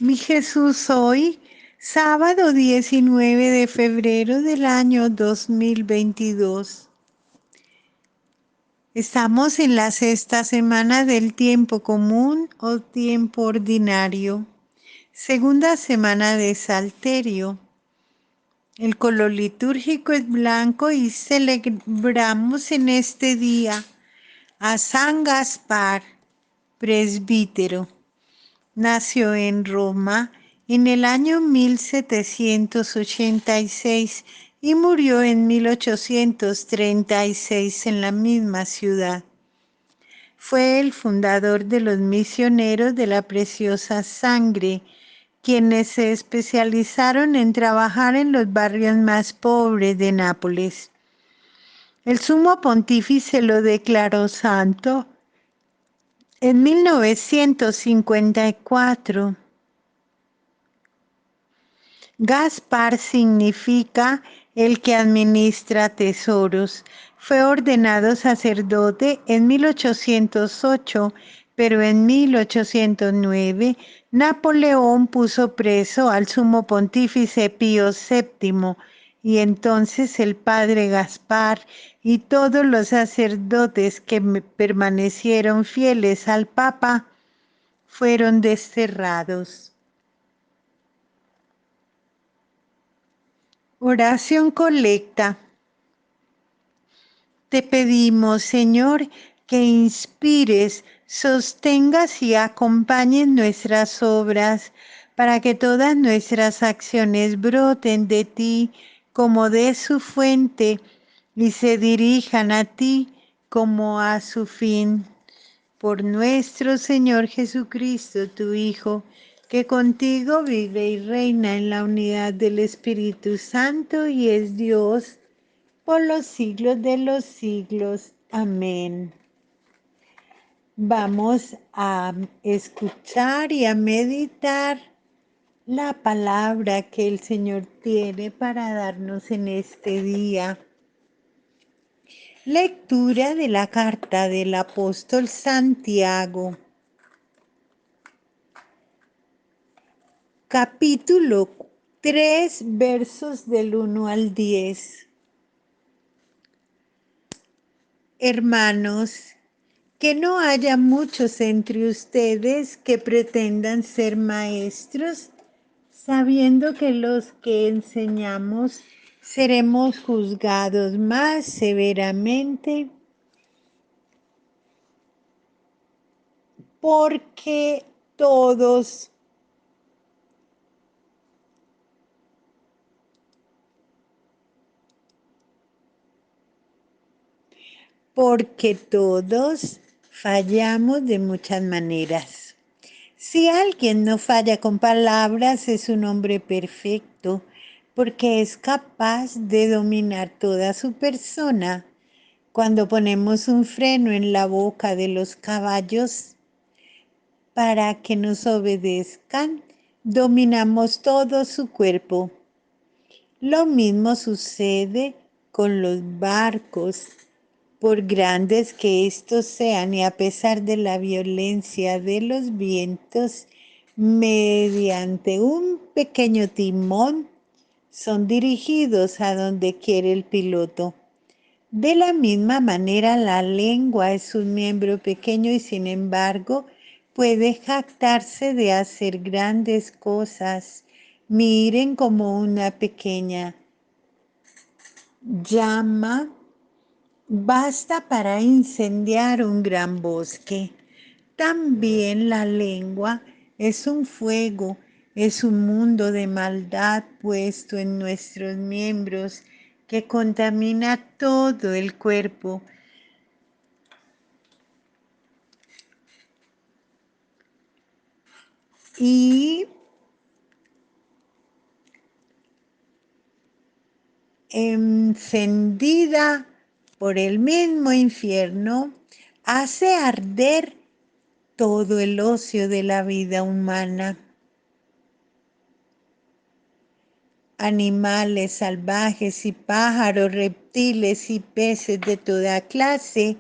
Mi Jesús, hoy, sábado 19 de febrero del año 2022. Estamos en la sexta semana del tiempo común o tiempo ordinario, segunda semana de Salterio. El color litúrgico es blanco y celebramos en este día a San Gaspar, presbítero. Nació en Roma en el año 1786 y murió en 1836 en la misma ciudad. Fue el fundador de los misioneros de la Preciosa Sangre, quienes se especializaron en trabajar en los barrios más pobres de Nápoles. El sumo pontífice lo declaró santo en 1954. Gaspar significa el que administra tesoros. Fue ordenado sacerdote en 1808, pero en 1809 Napoleón puso preso al sumo pontífice Pío VII y entonces el padre Gaspar y todos los sacerdotes que permanecieron fieles al Papa fueron desterrados. Oración colecta. Te pedimos, Señor, que inspires, sostengas y acompañes nuestras obras para que todas nuestras acciones broten de ti como de su fuente y se dirijan a ti como a su fin. Por nuestro Señor Jesucristo, tu Hijo, que contigo vive y reina en la unidad del Espíritu Santo y es Dios por los siglos de los siglos. Amén. Vamos a escuchar y a meditar la palabra que el Señor tiene para darnos en este día. Lectura de la carta del apóstol Santiago. Capítulo 3, versos del 1 al 10. Hermanos, que no haya muchos entre ustedes que pretendan ser maestros, sabiendo que los que enseñamos seremos juzgados más severamente, porque todos fallamos de muchas maneras. Si alguien no falla con palabras, es un hombre perfecto, porque es capaz de dominar toda su persona. Cuando ponemos un freno en la boca de los caballos para que nos obedezcan, dominamos todo su cuerpo. Lo mismo sucede con los barcos. Por grandes que estos sean y a pesar de la violencia de los vientos, mediante un pequeño timón, son dirigidos a donde quiere el piloto. De la misma manera, la lengua es un miembro pequeño y sin embargo puede jactarse de hacer grandes cosas. Miren como una pequeña llama basta para incendiar un gran bosque. También la lengua es un fuego, es un mundo de maldad puesto en nuestros miembros que contamina todo el cuerpo. Y encendida por el mismo infierno, hace arder todo el ocio de la vida humana. Animales salvajes y pájaros, reptiles y peces de toda clase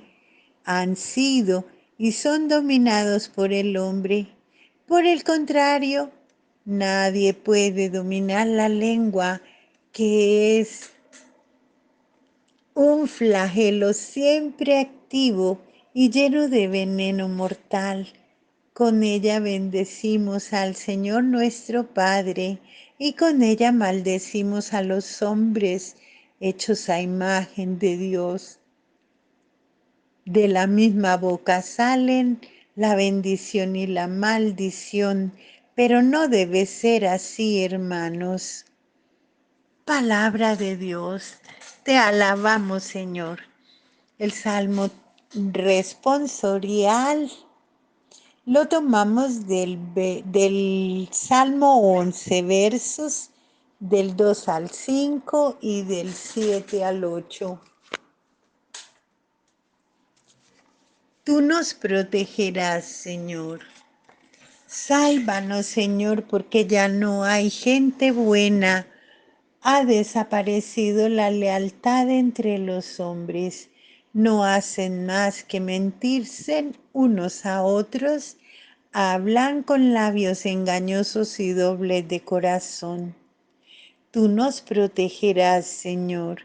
han sido y son dominados por el hombre. Por el contrario, Nadie puede dominar la lengua, que es un flagelo siempre activo y lleno de veneno mortal. Con ella bendecimos al Señor nuestro Padre, y con ella maldecimos a los hombres hechos a imagen de Dios. De la misma boca salen la bendición y la maldición, pero no debe ser así, hermanos. Palabra de Dios, te alabamos, Señor. El Salmo responsorial lo tomamos del Salmo 11, versos del 2 al 5 y del 7 al 8. Tú nos protegerás, Señor. Sálvanos, Señor, porque ya no hay gente buena. Ha desaparecido la lealtad entre los hombres. No hacen más que mentirse unos a otros. Hablan con labios engañosos y dobles de corazón. Tú nos protegerás, Señor.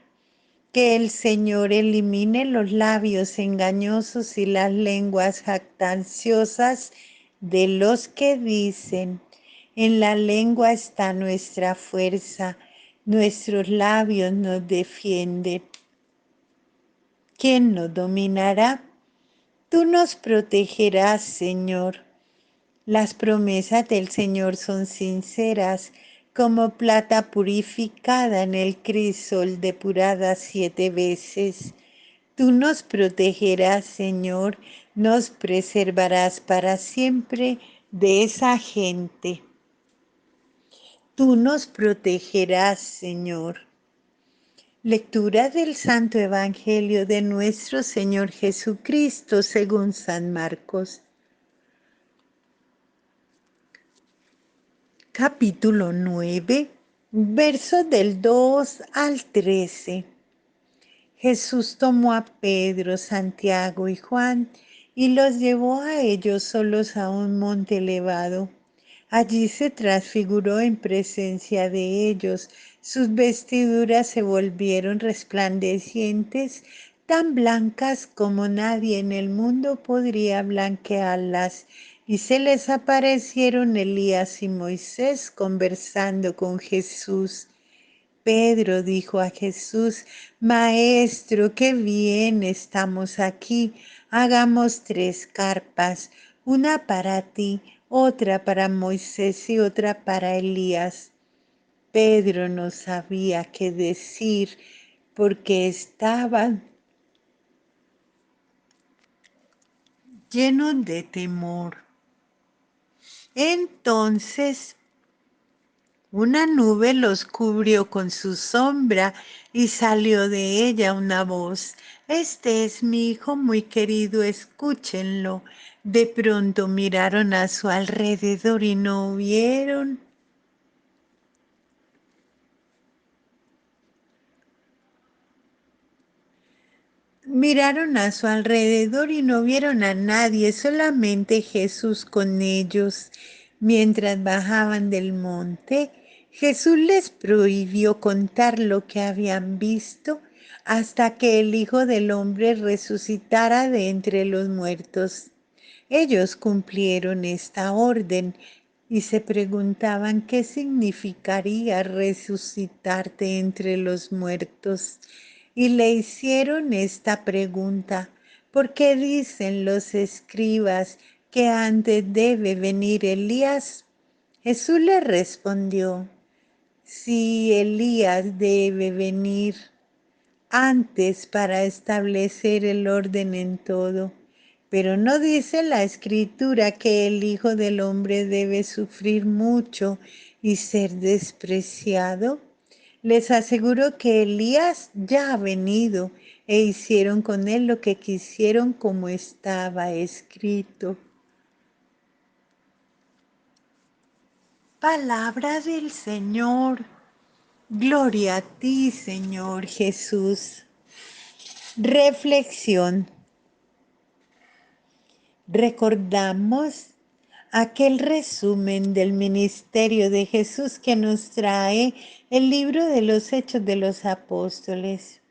Que el Señor elimine los labios engañosos y las lenguas jactanciosas de los que dicen: en la lengua está nuestra fuerza, nuestros labios nos defienden. ¿Quién nos dominará? Tú nos protegerás, Señor. Las promesas del Señor son sinceras, como plata purificada en el crisol, depurada 7 veces. Tú nos protegerás, Señor, nos preservarás para siempre de esa gente. Tú nos protegerás, Señor. Lectura del Santo Evangelio de nuestro Señor Jesucristo según San Marcos. Capítulo 9, versos del 2 al 13. Jesús tomó a Pedro, Santiago y Juan y los llevó a ellos solos a un monte elevado. Allí se transfiguró en presencia de ellos. Sus vestiduras se volvieron resplandecientes, tan blancas como nadie en el mundo podría blanquearlas. Y se les aparecieron Elías y Moisés conversando con Jesús. Pedro dijo a Jesús: Maestro, qué bien estamos aquí. Hagamos 3 carpas, una para ti, otra para Moisés y otra para Elías. Pedro no sabía qué decir porque estaban llenos de temor. Entonces una nube los cubrió con su sombra y salió de ella una voz: Este es mi hijo muy querido, escúchenlo. De pronto miraron a su alrededor y no vieron. Miraron a su alrededor y no vieron a nadie, solamente Jesús con ellos. Mientras bajaban del monte, Jesús les prohibió contar lo que habían visto hasta que el Hijo del Hombre resucitara de entre los muertos. Ellos cumplieron esta orden y se preguntaban qué significaría resucitar de entre los muertos. Y le hicieron esta pregunta: ¿por qué dicen los escribas que antes debe venir Elías? Jesús le respondió: si Elías debe venir antes para establecer el orden en todo. Pero no dice la Escritura que el Hijo del Hombre debe sufrir mucho y ser despreciado. Les aseguro que Elías ya ha venido e hicieron con él lo que quisieron, como estaba escrito. Palabra del Señor. Gloria a ti, Señor Jesús. Reflexión. Recordamos aquel resumen del ministerio de Jesús que nos trae el libro de los Hechos de los Apóstoles.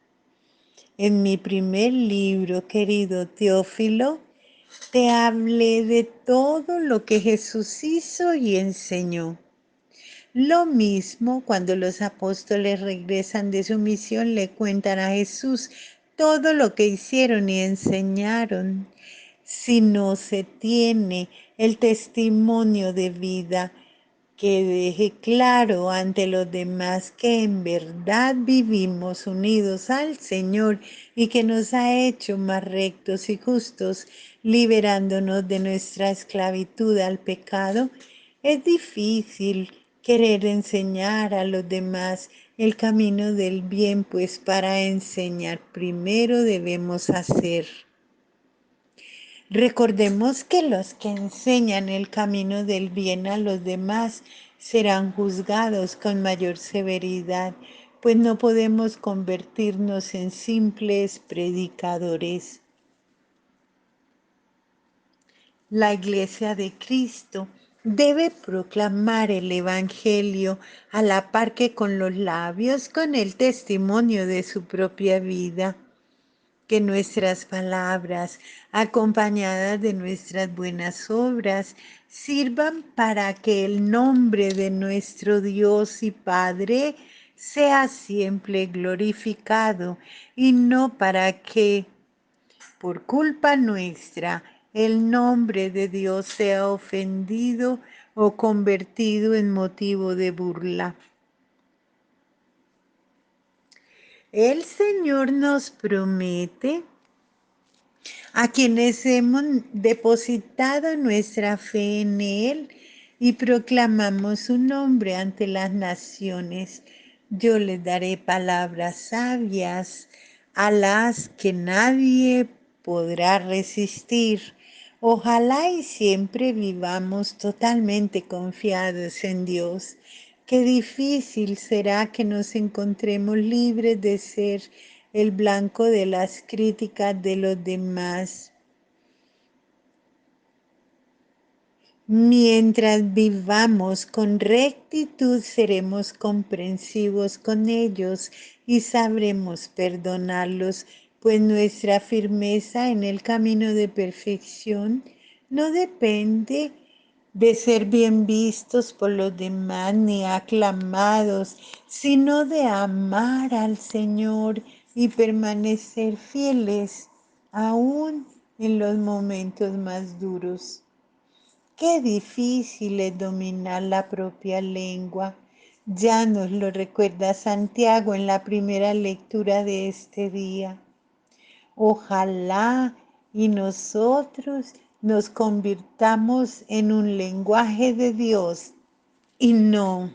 En mi primer libro, querido Teófilo, te hablé de todo lo que Jesús hizo y enseñó. Lo mismo cuando los apóstoles regresan de su misión, le cuentan a Jesús todo lo que hicieron y enseñaron. Si no se tiene el testimonio de vida que deje claro ante los demás que en verdad vivimos unidos al Señor y que nos ha hecho más rectos y justos, liberándonos de nuestra esclavitud al pecado, es difícil querer enseñar a los demás el camino del bien, pues para enseñar primero debemos hacer. Recordemos que los que enseñan el camino del bien a los demás serán juzgados con mayor severidad, pues no podemos convertirnos en simples predicadores. La Iglesia de Cristo debe proclamar el Evangelio a la par que con los labios, con el testimonio de su propia vida. Que nuestras palabras, acompañadas de nuestras buenas obras, sirvan para que el nombre de nuestro Dios y Padre sea siempre glorificado y no para que, por culpa nuestra, el nombre de Dios sea ofendido o convertido en motivo de burla. El Señor nos promete a quienes hemos depositado nuestra fe en Él y proclamamos su nombre ante las naciones. Yo les daré palabras sabias a las que nadie podrá resistir. Ojalá y siempre vivamos totalmente confiados en Dios. Qué difícil será que nos encontremos libres de ser el blanco de las críticas de los demás. Mientras vivamos con rectitud, seremos comprensivos con ellos y sabremos perdonarlos, pues nuestra firmeza en el camino de perfección no depende de ser bien vistos por los demás ni aclamados, sino de amar al Señor y permanecer fieles aún en los momentos más duros. Qué difícil es dominar la propia lengua. Ya nos lo recuerda Santiago en la primera lectura de este día. Ojalá y nosotros nos convirtamos en un lenguaje de Dios y no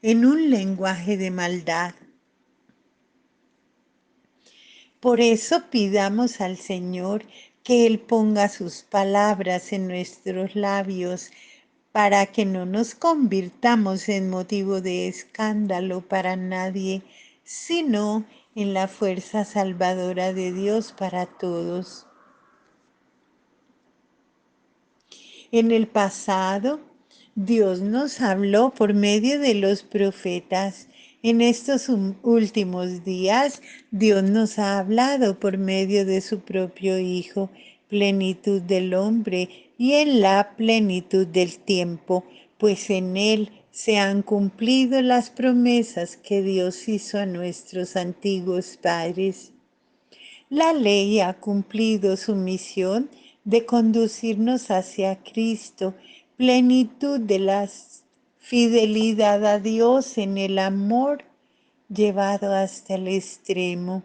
en un lenguaje de maldad. Por eso pidamos al Señor que Él ponga sus palabras en nuestros labios para que no nos convirtamos en motivo de escándalo para nadie, sino en la fuerza salvadora de Dios para todos. En el pasado, Dios nos habló por medio de los profetas. En estos últimos días, Dios nos ha hablado por medio de su propio Hijo, plenitud del hombre y en la plenitud del tiempo, pues en Él se han cumplido las promesas que Dios hizo a nuestros antiguos padres. La ley ha cumplido su misión de conducirnos hacia Cristo, plenitud de la fidelidad a Dios en el amor llevado hasta el extremo.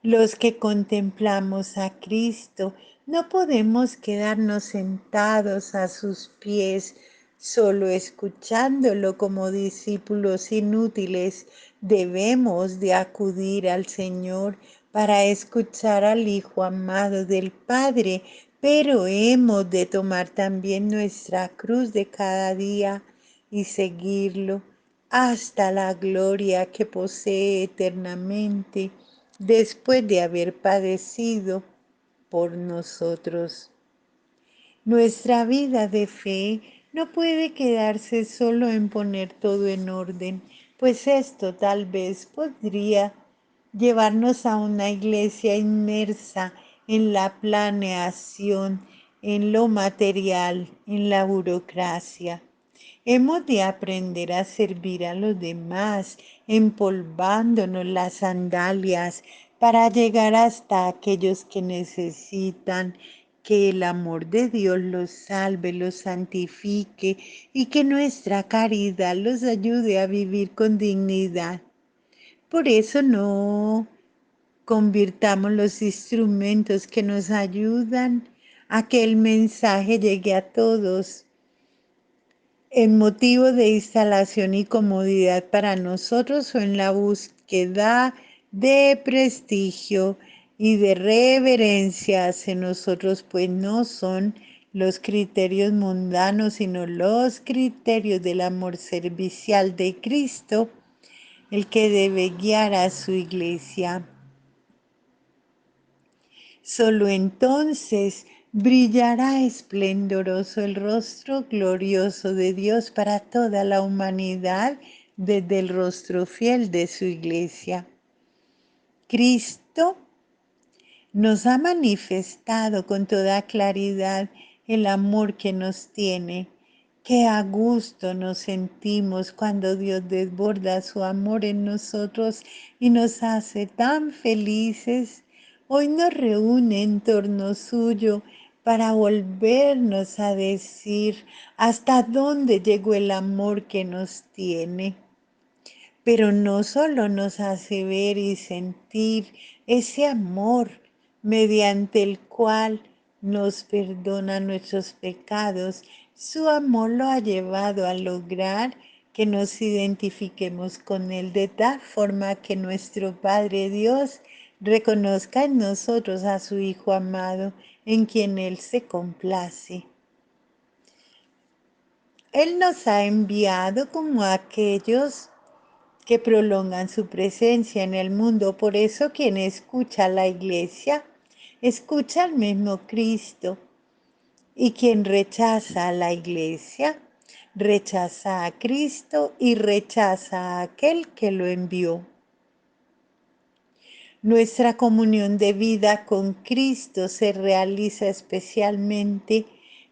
Los que contemplamos a Cristo no podemos quedarnos sentados a sus pies, solo escuchándolo como discípulos inútiles. Debemos de acudir al Señor para escuchar al Hijo amado del Padre, pero hemos de tomar también nuestra cruz de cada día y seguirlo hasta la gloria que posee eternamente después de haber padecido por nosotros. Nuestra vida de fe no puede quedarse solo en poner todo en orden, pues esto tal vez podría llevarnos a una iglesia inmersa en la planeación, en lo material, en la burocracia. Hemos de aprender a servir a los demás, empolvándonos las sandalias para llegar hasta aquellos que necesitan que el amor de Dios los salve, los santifique y que nuestra caridad los ayude a vivir con dignidad. Por eso no convirtamos los instrumentos que nos ayudan a que el mensaje llegue a todos en motivo de instalación y comodidad para nosotros o en la búsqueda de prestigio y de reverencia hacia nosotros, pues no son los criterios mundanos, sino los criterios del amor servicial de Cristo, el que debe guiar a su iglesia. Solo entonces brillará esplendoroso el rostro glorioso de Dios para toda la humanidad desde el rostro fiel de su iglesia. Cristo nos ha manifestado con toda claridad el amor que nos tiene. Qué a gusto nos sentimos cuando Dios desborda su amor en nosotros y nos hace tan felices. Hoy nos reúne en torno suyo para volvernos a decir hasta dónde llegó el amor que nos tiene. Pero no solo nos hace ver y sentir ese amor mediante el cual nos perdona nuestros pecados, su amor lo ha llevado a lograr que nos identifiquemos con Él de tal forma que nuestro Padre Dios reconozca en nosotros a su Hijo amado, en quien Él se complace. Él nos ha enviado como aquellos que prolongan su presencia en el mundo. Por eso quien escucha a la iglesia, escucha al mismo Cristo. Y quien rechaza a la iglesia, rechaza a Cristo y rechaza a aquel que lo envió. Nuestra comunión de vida con Cristo se realiza especialmente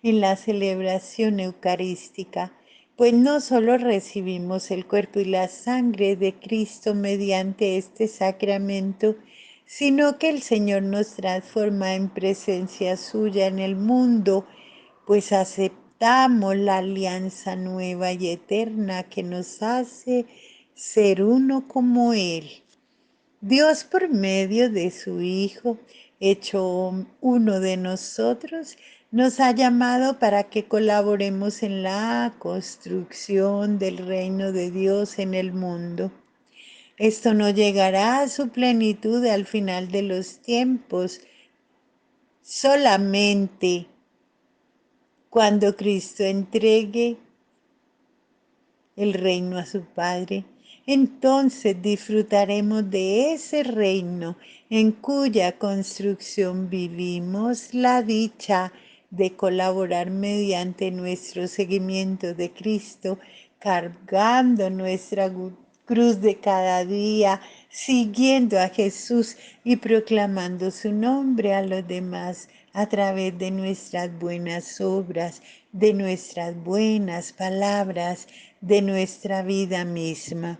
en la celebración eucarística, pues no solo recibimos el cuerpo y la sangre de Cristo mediante este sacramento, sino que el Señor nos transforma en presencia suya en el mundo, pues aceptamos la alianza nueva y eterna que nos hace ser uno como Él. Dios por medio de su Hijo, hecho uno de nosotros, nos ha llamado para que colaboremos en la construcción del reino de Dios en el mundo. Esto no llegará a su plenitud al final de los tiempos, solamente cuando Cristo entregue el reino a su Padre. Entonces disfrutaremos de ese reino en cuya construcción vivimos la dicha de colaborar mediante nuestro seguimiento de Cristo, cargando nuestra cruz de cada día, siguiendo a Jesús y proclamando su nombre a los demás a través de nuestras buenas obras, de nuestras buenas palabras, de nuestra vida misma.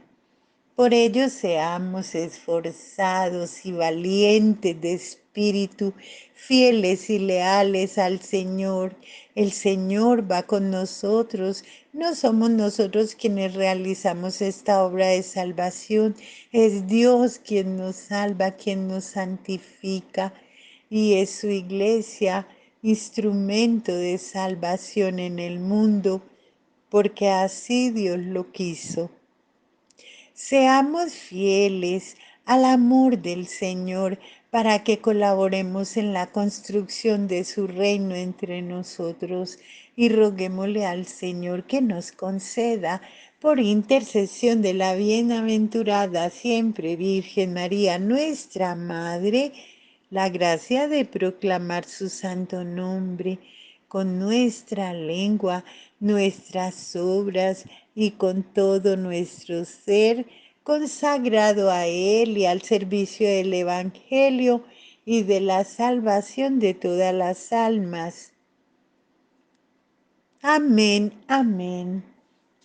Por ello seamos esforzados y valientes de espíritu, fieles y leales al Señor. El Señor va con nosotros. No somos nosotros quienes realizamos esta obra de salvación. Es Dios quien nos salva, quien nos santifica. Y es su iglesia, instrumento de salvación en el mundo, porque así Dios lo quiso. Seamos fieles al amor del Señor para que colaboremos en la construcción de su reino entre nosotros y roguémosle al Señor que nos conceda, por intercesión de la bienaventurada siempre Virgen María, nuestra Madre, la gracia de proclamar su santo nombre con nuestra lengua, nuestras obras y con todo nuestro ser, consagrado a Él y al servicio del Evangelio y de la salvación de todas las almas. Amén, amén.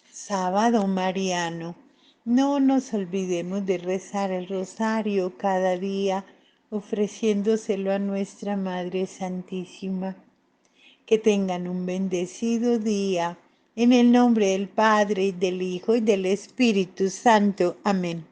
Sábado mariano. No nos olvidemos de rezar el rosario cada día, ofreciéndoselo a nuestra Madre Santísima. Que tengan un bendecido día. En el nombre del Padre, y del Hijo, y del Espíritu Santo. Amén.